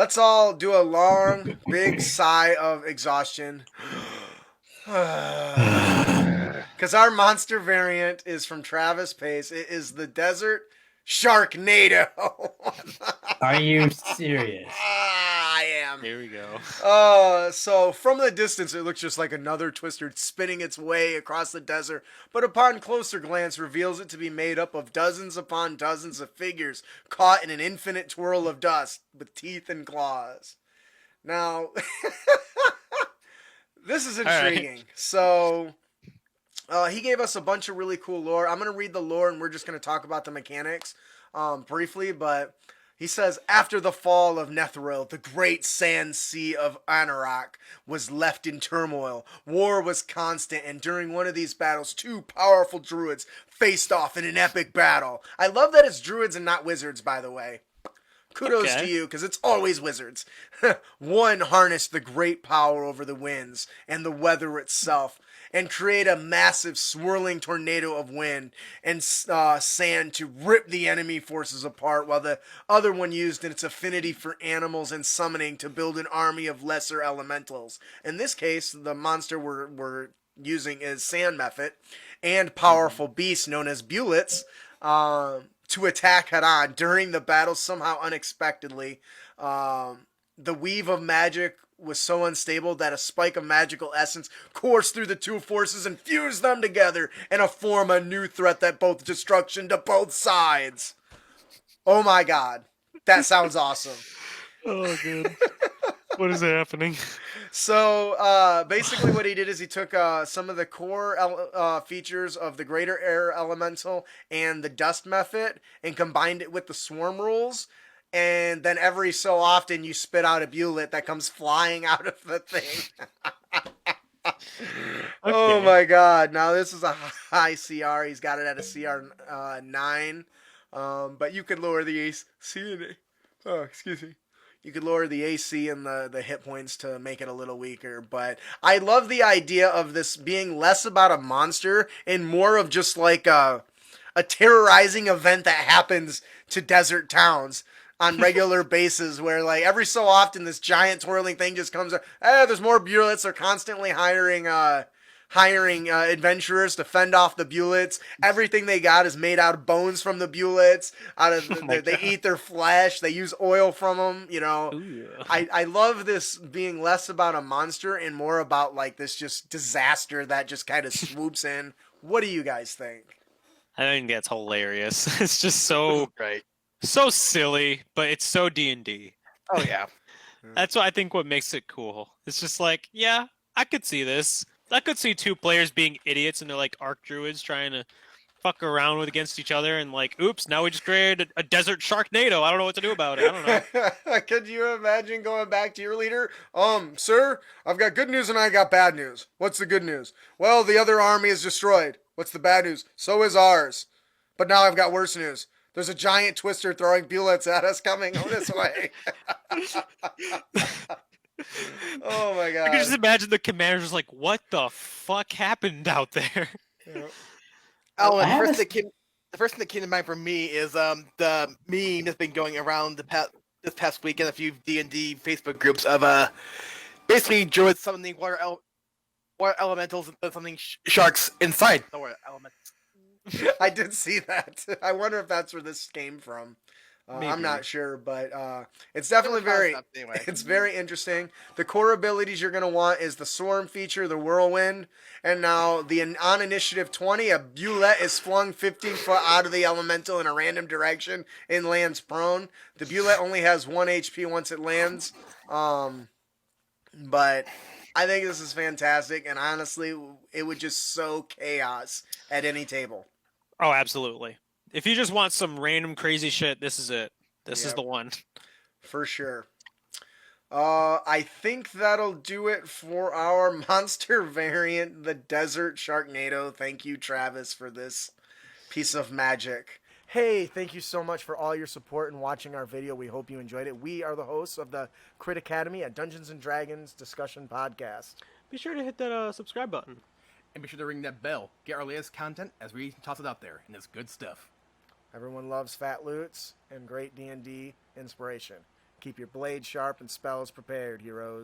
let's all do a long, big sigh of exhaustion. Because our monster variant is from Travis Pace. It is the Desert Sharknado. Are you serious? I am. Here we go. So from the distance, it looks just like another twister spinning its way across the desert, but upon closer glance reveals it to be made up of dozens upon dozens of figures caught in an infinite twirl of dust with teeth and claws. Now, this is intriguing. Right. So, he gave us a bunch of really cool lore. I'm going to read the lore and we're just going to talk about the mechanics briefly, but he says, after the fall of Netheril, the great sand sea of Anauroch was left in turmoil. War was constant, and during one of these battles, two powerful druids faced off in an epic battle. I love that it's druids and not wizards, by the way. Kudos to you, because it's always wizards. One harnessed the great power over the winds and the weather itself, and create a massive swirling tornado of wind and sand to rip the enemy forces apart, while the other one used its affinity for animals and summoning to build an army of lesser elementals. In this case, the monster we're using is Sand Mephit, and powerful beasts known as Bulettes, to attack head on during the battle somehow unexpectedly. The weave of magic was so unstable that a spike of magical essence coursed through the two forces and fused them together and form a new threat that both destruction to both sides. Oh my god. That sounds awesome. Oh, good. What is happening? So basically what he did is he took some of the core features of the greater air elemental and the dust method and combined it with the swarm rules, and then every so often you spit out a bullet that comes flying out of the thing. Oh my god. Now this is a high CR. He's got it at a CR 9. But you could lower the AC. Oh, excuse me. You could lower the AC and the hit points to make it a little weaker. But I love the idea of this being less about a monster and more of just like a terrorizing event that happens to desert towns on regular basis, where like every so often this giant twirling thing just comes up. Hey, there's more bullets. They're constantly hiring adventurers to fend off the bullets. Everything they got is made out of bones from the bullets. They eat their flesh. They use oil from them. You know, Ooh. I love this being less about a monster and more about like this just disaster that just kind of swoops in. What do you guys think? I think that's hilarious. It's just so Right. so silly, but it's so D&D. Oh yeah. That's what I think what makes it cool. It's just like, yeah, I could see this. I could see two players being idiots and they're like arc druids trying to fuck around with against each other and like, oops, now we just created a desert Sharknado. I don't know what to do about it. I don't know. Could you imagine going back to your leader? Sir, I've got good news and I got bad news. What's the good news? Well, the other army is destroyed. What's the bad news? So is ours. But now I've got worse news. There's a giant twister throwing bullets at us coming this way. Oh my god. I can just imagine the commanders just like, what the fuck happened out there? Yeah. Oh, I and have the first thing that came to mind for me is the meme that's been going around this past week in a few D&D Facebook groups of basically druids summoning water elementals and something sharks inside the water elementals. I did see that. I wonder if that's where this came from. I'm Maybe. not sure, but it's definitely very Anyway. it's very interesting. The core abilities you're going to want is the swarm feature, the whirlwind, and now on initiative 20, a Bulette is flung 15 foot out of the elemental in a random direction and lands prone. The Bulette only has 1 HP once it lands, but I think this is fantastic, and honestly, it would just sow chaos at any table. Oh, absolutely. If you just want some random crazy shit, this is it. This is Yep. the one. For sure. I think that'll do it for our monster variant, the Desert Sharknado. Thank you, Travis, for this piece of magic. Hey, thank you so much for all your support and watching our video. We hope you enjoyed it. We are the hosts of the Crit Academy, a Dungeons & Dragons discussion podcast. Be sure to hit that subscribe button. And be sure to ring that bell. Get our latest content as we toss it out there, and it's good stuff. Everyone loves fat loots and great D&D inspiration. Keep your blade sharp and spells prepared, heroes.